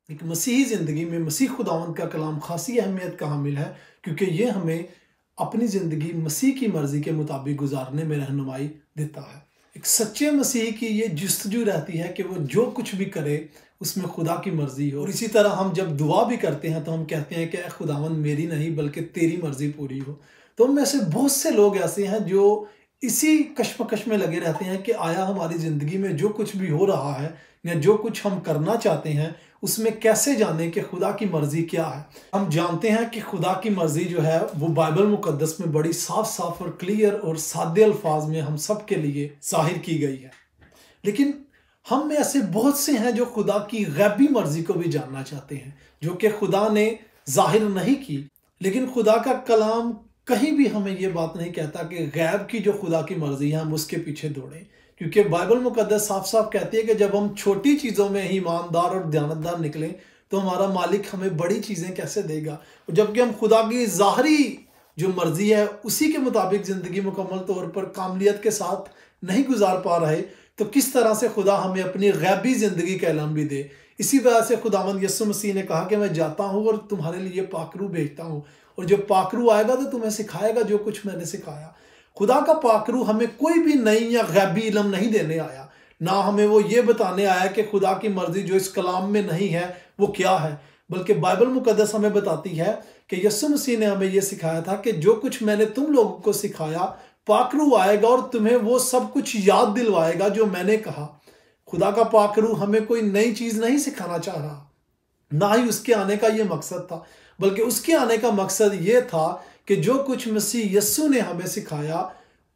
एक मसीही ज़िंदगी में मसीह खुदावंद का कलाम खासी अहमियत का हामिल है, क्योंकि ये हमें अपनी ज़िंदगी मसीह की मर्ज़ी के मुताबिक गुजारने में रहनुमाई देता है। एक सच्चे मसीही की ये जस्तजू रहती है कि वो जो कुछ भी करे उसमें खुदा की मर्ज़ी हो। और इसी तरह हम जब दुआ भी करते हैं तो हम कहते हैं कि ऐ खुदावंद मेरी नहीं बल्कि तेरी मर्ज़ी पूरी हो। तो हम में से बहुत से लोग ऐसे हैं जो इसी कश्मकश में लगे रहते हैं कि आया हमारी ज़िंदगी में जो कुछ भी हो रहा है या जो कुछ हम करना चाहते हैं उसमें कैसे जाने कि खुदा की मर्जी क्या है। हम जानते हैं कि खुदा की मर्जी जो है वो बाइबल मुकद्दस में बड़ी साफ साफ और क्लियर और सादे अल्फाज में हम सब के लिए जाहिर की गई है। लेकिन हम में ऐसे बहुत से हैं जो खुदा की गैबी मर्जी को भी जानना चाहते हैं, जो कि खुदा ने जाहिर नहीं की। लेकिन खुदा का कलाम कहीं भी हमें ये बात नहीं कहता कि गैब की जो खुदा की मर्जी है हम उसके पीछे दौड़ें, क्योंकि बाइबल मुकद्दस साफ साफ कहती है कि जब हम छोटी चीज़ों में ही ईमानदार और दयानतदार निकलें तो हमारा मालिक हमें बड़ी चीज़ें कैसे देगा। जबकि हम खुदा की ज़ाहरी जो मर्जी है उसी के मुताबिक ज़िंदगी मुकम्मल तौर पर कामलियत के साथ नहीं गुजार पा रहे, तो किस तरह से खुदा हमें अपनी गैबी ज़िंदगी का ऐलान भी दे। इसी वजह से खुदावंद यीशु मसीह ने कहा कि मैं जाता हूँ और तुम्हारे लिए पाकरू भेजता हूँ, और जो पाकरू आएगा तो तुम्हें सिखाएगा जो कुछ मैंने सिखाया। खुदा का पाकरू हमें कोई भी नई या गैबी इल्म नहीं देने आया, ना हमें वो ये बताने आया कि खुदा की मर्जी जो इस कलाम में नहीं है वो क्या है, बल्कि बाइबल मुकद्दस हमें बताती है कि यीशु मसीह ने हमें ये सिखाया था कि जो कुछ मैंने तुम लोगों को सिखाया, पाकरू आएगा और तुम्हें वो सब कुछ याद दिलवाएगा जो मैंने कहा। खुदा का पाकरू हमें कोई नई चीज़ नहीं सिखाना चाह रहा, ना ही उसके आने का ये मकसद था, बल्कि उसके आने का मकसद ये था कि जो कुछ मसीह यस्सु ने हमें सिखाया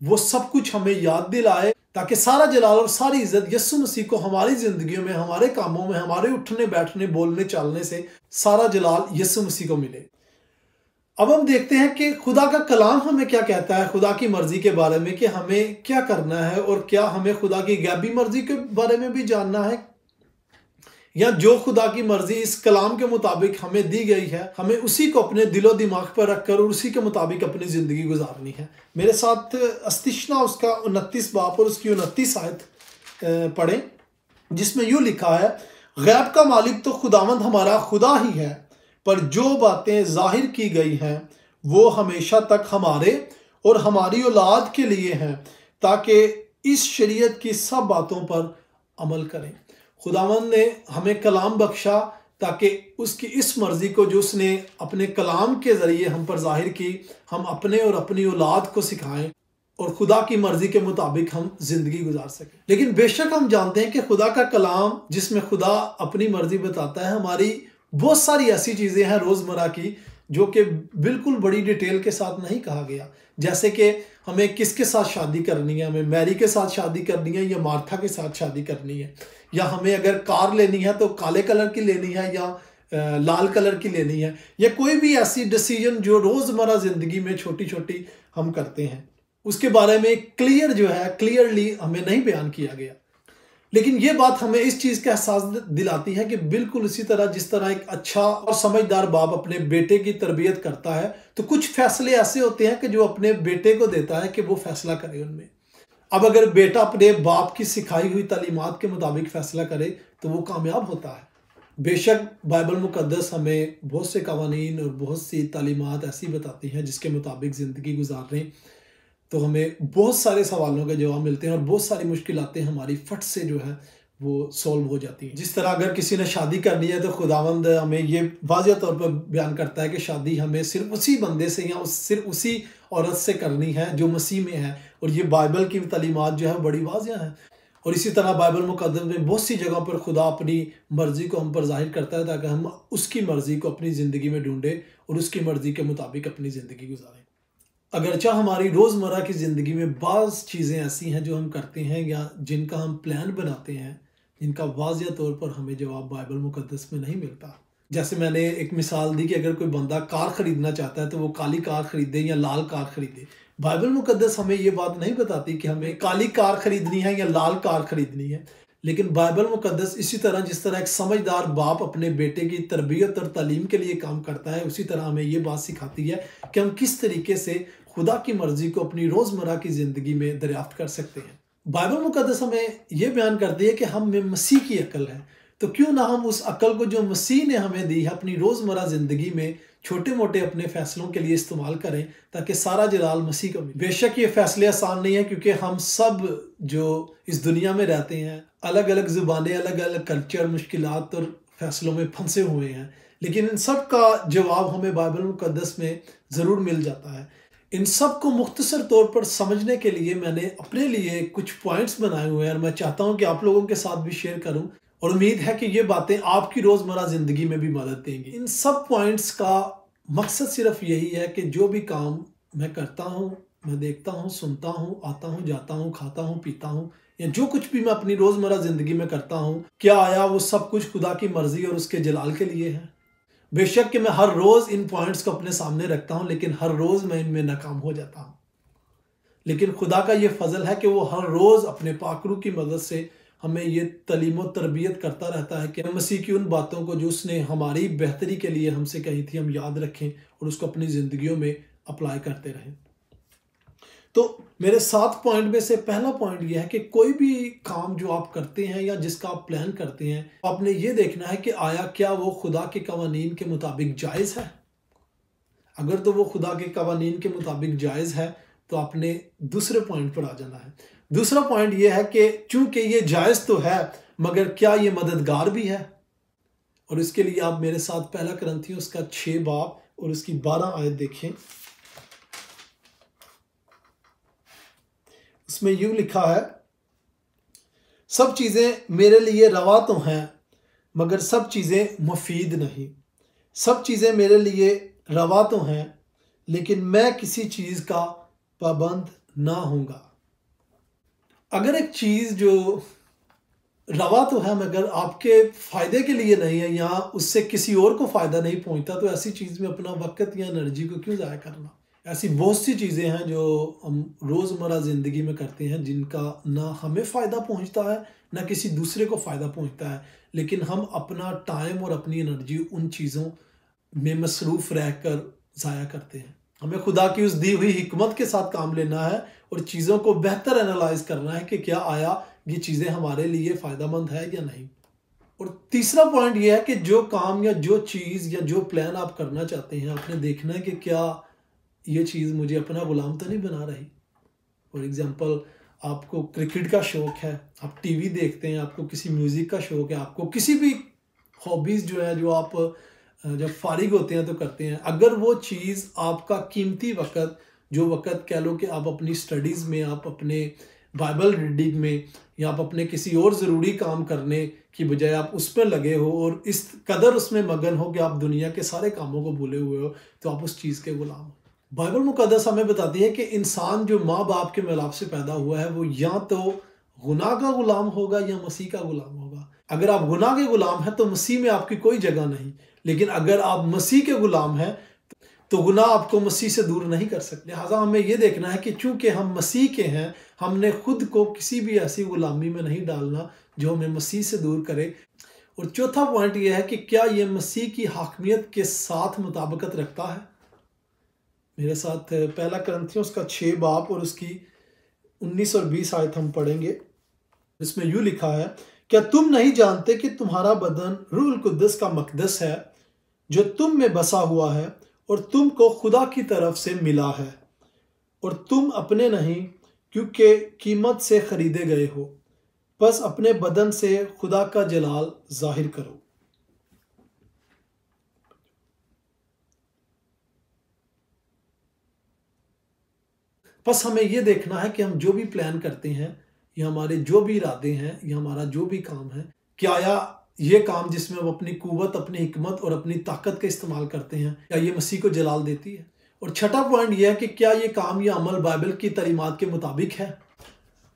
वो सब कुछ हमें याद दिलाए, ताकि सारा जलाल और सारी इज्जत यस्सु मसीह को हमारी जिंदगी में, हमारे कामों में, हमारे उठने बैठने बोलने चालने से सारा जलाल यस्सु मसीह को मिले। अब हम देखते हैं कि खुदा का कलाम हमें क्या कहता है खुदा की मर्जी के बारे में, कि हमें क्या करना है और क्या हमें खुदा की गैबी मर्जी के बारे में भी जानना है, या जो खुदा की मर्जी इस कलाम के मुताबिक हमें दी गई है हमें उसी को अपने दिलो दिमाग पर रखकर और उसी के मुताबिक अपनी ज़िंदगी गुजारनी है। मेरे साथ अस्तिशना उसका 29 बाब और उसकी 29 आयत पढ़ें, जिसमें यूँ लिखा है, गैब का मालिक तो खुदावंद हमारा खुदा ही है, पर जो बातें जाहिर की गई हैं वो हमेशा तक हमारे और हमारी औलाद के लिए हैं, ताकि इस शरीयत की सब बातों पर अमल करें। खुदावंद ने हमें कलाम बख्शा ताकि उसकी इस मर्जी को जो उसने अपने कलाम के ज़रिए हम पर जाहिर की, हम अपने और अपनी औलाद को सिखाएं और खुदा की मर्जी के मुताबिक हम जिंदगी गुजार सकें। लेकिन बेशक हम जानते हैं कि खुदा का कलाम जिसमें खुदा अपनी मर्जी बताता है, हमारी बहुत सारी ऐसी चीज़ें हैं रोज़मर्रा की जो कि बिल्कुल बड़ी डिटेल के साथ नहीं कहा गया, जैसे कि हमें किसके साथ शादी करनी है, हमें मैरी के साथ शादी करनी है या मार्था के साथ शादी करनी है, या हमें अगर कार लेनी है तो काले कलर की लेनी है या लाल कलर की लेनी है, या कोई भी ऐसी डिसीजन जो रोज़मर्रा ज़िंदगी में छोटी छोटी हम करते हैं, उसके बारे में क्लियरली हमें नहीं बयान किया गया। लेकिन ये बात हमें इस चीज़ का एहसास दिलाती है कि बिल्कुल इसी तरह जिस तरह एक अच्छा और समझदार बाप अपने बेटे की तरबियत करता है, तो कुछ फैसले ऐसे होते हैं कि जो अपने बेटे को देता है कि वो फैसला करे उनमें। अब अगर बेटा अपने बाप की सिखाई हुई तालीमात के मुताबिक फैसला करे तो वो कामयाब होता है। बेशक बाइबल मुकद्दस हमें बहुत से कवानीन और बहुत सी तालीमात ऐसी बताती हैं जिसके मुताबिक ज़िंदगी गुजारने, तो हमें बहुत सारे सवालों के जवाब मिलते हैं और बहुत सारी मुश्किलातें हमारी फट से जो है वो सॉल्व हो जाती हैं। जिस तरह अगर किसी ने शादी करनी है तो खुदावंद हमें ये वाज़ेह तौर पर बयान करता है कि शादी हमें सिर्फ उसी बंदे से या सिर्फ उसी औरत से करनी है जो मसीह में है, और ये बाइबल की तालीमात जो है बड़ी वाज़ेह है। और इसी तरह बाइबल मुकद्दस में बहुत सी जगह पर खुदा अपनी मर्ज़ी को हम पर जाहिर करता है ताकि हम उसकी मर्ज़ी को अपनी ज़िंदगी में ढूंढें और उसकी मर्ज़ी के मुताबिक अपनी ज़िंदगी गुजारें। अगरचा हमारी रोज़मर्रा की ज़िंदगी में बाज़ चीज़ें ऐसी हैं जो हम करते हैं या जिनका हम प्लान बनाते हैं, जिनका वाज़ेह तौर पर हमें जवाब बाइबल मुकद्दस में नहीं मिलता। जैसे मैंने एक मिसाल दी कि अगर कोई बंदा कार ख़रीदना चाहता है तो वो काली कार ख़रीदे या लाल कार ख़रीदे। बाइबल मुकद्दस हमें ये बात नहीं बताती कि हमें काली कार ख़रीदनी है या लाल कार ख़रीदनी है। लेकिन बाइबल मुकद्दस इसी तरह जिस तरह एक समझदार बाप अपने बेटे की तरबियत और तालीम के लिए काम करता है, उसी तरह हमें ये बात सिखाती है कि हम किस तरीके से खुदा की मर्जी को अपनी रोज़मर्रा की ज़िंदगी में दरियाफ्त कर सकते हैं। बाइबल मुकद्दस हमें यह बयान करती है कि हम में मसीह की अकल है, तो क्यों ना हम उस अक्ल को जो मसीह ने हमें दी है अपनी रोज़मर्रा ज़िंदगी में छोटे मोटे अपने फैसलों के लिए इस्तेमाल करें, ताकि सारा जलाल मसीह को मिले। बेशक ये फैसले आसान नहीं है, क्योंकि हम सब जो इस दुनिया में रहते हैं अलग अलग ज़ुबानें, अलग अलग कल्चर, मुश्किलात और फैसलों में फंसे हुए हैं, लेकिन इन सब का जवाब हमें बाइबल मुक़द्दस में ज़रूर मिल जाता है। इन सब को मुख्तसर तौर पर समझने के लिए मैंने अपने लिए कुछ पॉइंट्स बनाए हुए हैं और मैं चाहता हूं कि आप लोगों के साथ भी शेयर करूं, और उम्मीद है कि ये बातें आपकी रोज़मर्रा ज़िंदगी में भी मदद देंगी। इन सब पॉइंट्स का मकसद सिर्फ यही है कि जो भी काम मैं करता हूं, मैं देखता हूं, सुनता हूं, आता हूं, जाता हूं, खाता हूं, पीता हूं, या जो कुछ भी मैं अपनी रोज़मर्रा ज़िंदगी में करता हूं, क्या आया वो सब कुछ खुदा की मर्ज़ी और उसके जलाल के लिए है। बेशक कि मैं हर रोज़ इन पॉइंट्स को अपने सामने रखता हूं, लेकिन हर रोज़ मैं इनमें नाकाम हो जाता हूं। लेकिन खुदा का ये फजल है कि वो हर रोज़ अपने पाकरू की मदद से हमें ये तालीम और तरबियत करता रहता है कि मसीह की उन बातों को जो उसने हमारी बेहतरी के लिए हमसे कही थी, हम याद रखें और उसको अपनी ज़िंदगियों में अप्लाई करते रहें। तो मेरे 7 पॉइंट में से पहला पॉइंट यह है कि कोई भी काम जो आप करते हैं या जिसका आप प्लान करते हैं, आपने ये देखना है कि आया क्या वो खुदा के कवानीन के मुताबिक जायज़ है। अगर तो वो खुदा के कवानीन के मुताबिक जायज़ है तो आपने दूसरे पॉइंट पर आ जाना है। दूसरा पॉइंट यह है कि चूंकि ये जायज़ तो है, मगर क्या ये मददगार भी है। और इसके लिए आप मेरे साथ पहला कुरिन्थियों उसका 6 बाब और उसकी 12 आयत देखें। उसमें यूं लिखा है, सब चीज़ें मेरे लिए रवा तो हैं, मगर सब चीज़ें मुफीद नहीं। सब चीज़ें मेरे लिए रवा तो हैं, लेकिन मैं किसी चीज़ का पाबंद ना होऊंगा। अगर एक चीज़ जो रवा तो है मगर आपके फ़ायदे के लिए नहीं है या उससे किसी और को फ़ायदा नहीं पहुंचता, तो ऐसी चीज़ में अपना वक्त या एनर्जी को क्यों ज़ाया करना। ऐसी बहुत सी चीज़ें हैं जो हम रोज़मर्रा ज़िंदगी में करते हैं जिनका ना हमें फ़ायदा पहुंचता है ना किसी दूसरे को फ़ायदा पहुंचता है, लेकिन हम अपना टाइम और अपनी एनर्जी उन चीज़ों में मसरूफ़ रहकर ज़ाया करते हैं। हमें खुदा की उस दी हुई हिकमत के साथ काम लेना है और चीज़ों को बेहतर एनालाइज करना है कि क्या आया ये चीज़ें हमारे लिए फ़ायदेमंद है या नहीं। और तीसरा पॉइंट ये है कि जो काम या जो चीज़ या जो प्लान आप करना चाहते हैं, आपने देखना है कि क्या ये चीज़ मुझे अपना गुलाम तो नहीं बना रही। फॉर एग्जांपल, आपको क्रिकेट का शौक़ है, आप टीवी देखते हैं, आपको किसी म्यूज़िक का शौक़ है, आपको किसी भी हॉबीज़ जो है जो आप जब फारिग होते हैं तो करते हैं, अगर वो चीज़ आपका कीमती वक़्त, जो वक़्त कह लो कि आप अपनी स्टडीज़ में, आप अपने बाइबल रीडिंग में या आप अपने किसी और ज़रूरी काम करने की बजाय आप उस पर लगे हो और इस कदर उसमें मगन हो कि आप दुनिया के सारे कामों को भूले हुए हो, तो आप उस चीज़ के गुलाम हो। बाइबल मुक़द्दस हमें बताती है कि इंसान जो माँ बाप के मिलाप से पैदा हुआ है वो या तो गुनाह का गुलाम होगा या मसीह का गुलाम होगा। अगर आप गुनाह के गुलाम हैं तो मसीह में आपकी कोई जगह नहीं, लेकिन अगर आप मसीह के गुलाम हैं तो गुनाह आपको मसीह से दूर नहीं कर सकते। लिहाजा हमें यह देखना है कि चूंकि हम मसीह के हैं, हमने खुद को किसी भी ऐसी गुलामी में नहीं डालना जो हमें मसीह से दूर करे। और चौथा पॉइंट यह है कि क्या यह मसीह की हाकमियत के साथ मुताबिकत रखता है। मेरे साथ पहला कुरिन्थियों उसका 6 बाब और उसकी 19 और 20 आयत हम पढ़ेंगे। इसमें यूँ लिखा है, क्या तुम नहीं जानते कि तुम्हारा बदन रूहुल कुद्दस का मकदस है जो तुम में बसा हुआ है और तुमको खुदा की तरफ से मिला है, और तुम अपने नहीं क्योंकि कीमत से खरीदे गए हो। बस अपने बदन से खुदा का जलाल जाहिर करो। बस हमें यह देखना है कि हम जो भी प्लान करते हैं या हमारे जो भी इरादे हैं या हमारा जो भी काम है, क्या ये काम जिसमें हम अपनी कुव्वत, अपनी हिकमत और अपनी ताकत का इस्तेमाल करते हैं, क्या ये मसीह को जलाल देती है। और छठा पॉइंट यह है कि क्या ये काम या अमल बाइबल की तालीमात के मुताबिक है।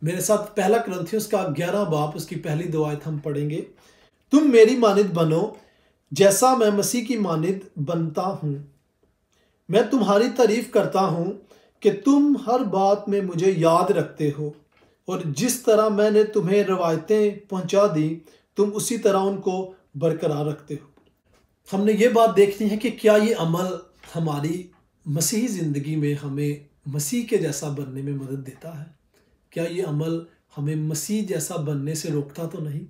मेरे साथ पहला कुरिन्थियों का 11 बाब उसकी पहली 2 आयत हम पढ़ेंगे। तुम मेरी मानिद बनो जैसा मैं मसीह की मानिद बनता हूँ। मैं तुम्हारी तारीफ करता हूँ कि तुम हर बात में मुझे याद रखते हो, और जिस तरह मैंने तुम्हें रवायतें पहुँचा दी तुम उसी तरह उनको बरकरार रखते हो। हमने ये बात देखनी है कि क्या ये अमल हमारी मसीही ज़िंदगी में हमें मसीह के जैसा बनने में मदद देता है। क्या ये अमल हमें मसीह जैसा बनने से रोकता तो नहीं।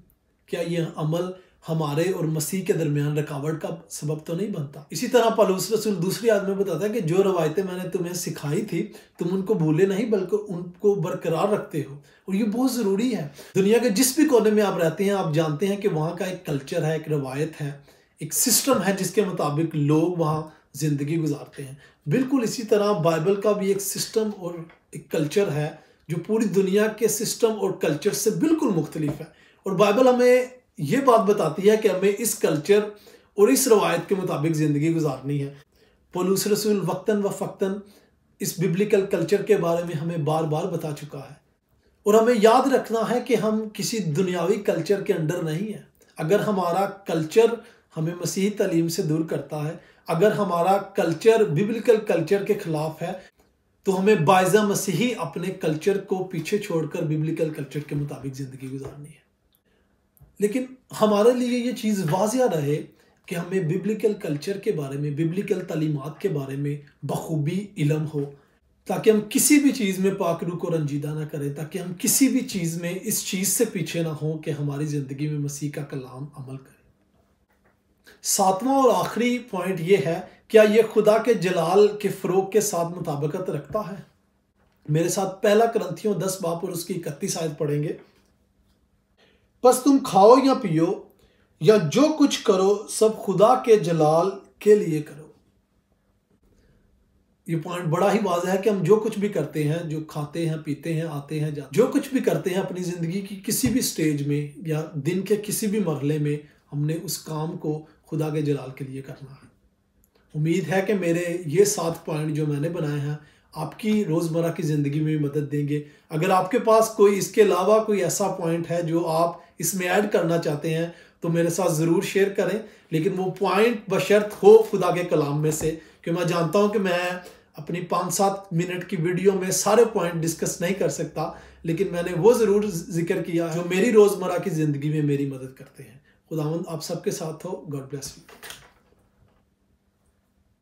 क्या ये अमल हमारे और मसीह के दरमियान रुकावट का सबब तो नहीं बनता। इसी तरह पौलुस रसूल दूसरी आयत में बताता है कि जो रवायतें मैंने तुम्हें सिखाई थी तुम उनको भूले नहीं बल्कि उनको बरकरार रखते हो, और ये बहुत ज़रूरी है। दुनिया के जिस भी कोने में आप रहते हैं आप जानते हैं कि वहाँ का एक कल्चर है, एक रवायत है, एक सिस्टम है जिसके मुताबिक लोग वहाँ ज़िंदगी गुजारते हैं। बिल्कुल इसी तरह बाइबल का भी एक सिस्टम और एक कल्चर है जो पूरी दुनिया के सिस्टम और कल्चर से बिल्कुल मुख्तलिफ है, और बाइबल हमें ये बात बताती है कि हमें इस कल्चर और इस रवायत के मुताबिक ज़िंदगी गुजारनी है। पौलुस रसूल वक्तन व फ़क्तन इस बिब्लिकल कल्चर के बारे में हमें बार बार बता चुका है, और हमें याद रखना है कि हम किसी दुनियावी कल्चर के अंडर नहीं हैं। अगर हमारा कल्चर हमें मसीही तालीम से दूर करता है, अगर हमारा कल्चर बिब्लिकल कल्चर के ख़िलाफ़ है, तो हमें बाइज़ा मसीही अपने कल्चर को पीछे छोड़कर बिब्लिकल कल्चर के मुताबिक ज़िंदगी गुजारनी है। लेकिन हमारे लिए ये चीज़ वाज़िया रहे कि हमें बिब्लिकल कल्चर के बारे में, बिब्लिकल तालीमात के बारे में बखूबी इल्म हो, ताकि हम किसी भी चीज़ में पाक रूह को रंजीदा ना करें, ताकि हम किसी भी चीज़ में इस चीज़ से पीछे ना हों कि हमारी ज़िंदगी में मसीह का कलाम अमल करें। सातवां और आखिरी पॉइंट ये है, क्या ये खुदा के जलाल के फ़रोग के साथ मुताबिकत रखता है? मेरे साथ पहला करंथियों 10 बाब और उसकी 31 आयत पढ़ेंगे। बस तुम खाओ या पियो या जो कुछ करो सब खुदा के जलाल के लिए करो। ये पॉइंट बड़ा ही वाज़ेह है कि हम जो कुछ भी करते हैं, जो खाते हैं, पीते हैं, आते हैं, जाते, जो कुछ भी करते हैं अपनी ज़िंदगी की किसी भी स्टेज में या दिन के किसी भी मरहले में, हमने उस काम को खुदा के जलाल के लिए करना है। उम्मीद है कि मेरे ये 7 पॉइंट जो मैंने बनाए हैं आपकी रोज़मर्रा की ज़िंदगी में भी मदद देंगे। अगर आपके पास कोई इसके अलावा कोई ऐसा पॉइंट है जो आप इसमें ऐड करना चाहते हैं तो मेरे साथ ज़रूर शेयर करें, लेकिन वो पॉइंट बशर्त हो खुदा के कलाम में से, कि मैं जानता हूं कि मैं अपनी 5-7 मिनट की वीडियो में सारे पॉइंट डिस्कस नहीं कर सकता, लेकिन मैंने वो ज़रूर जिक्र किया जो मेरी रोज़मर्रा की ज़िंदगी में मेरी मदद करते हैं। खुदावंद आप सबके साथ हो। God bless you.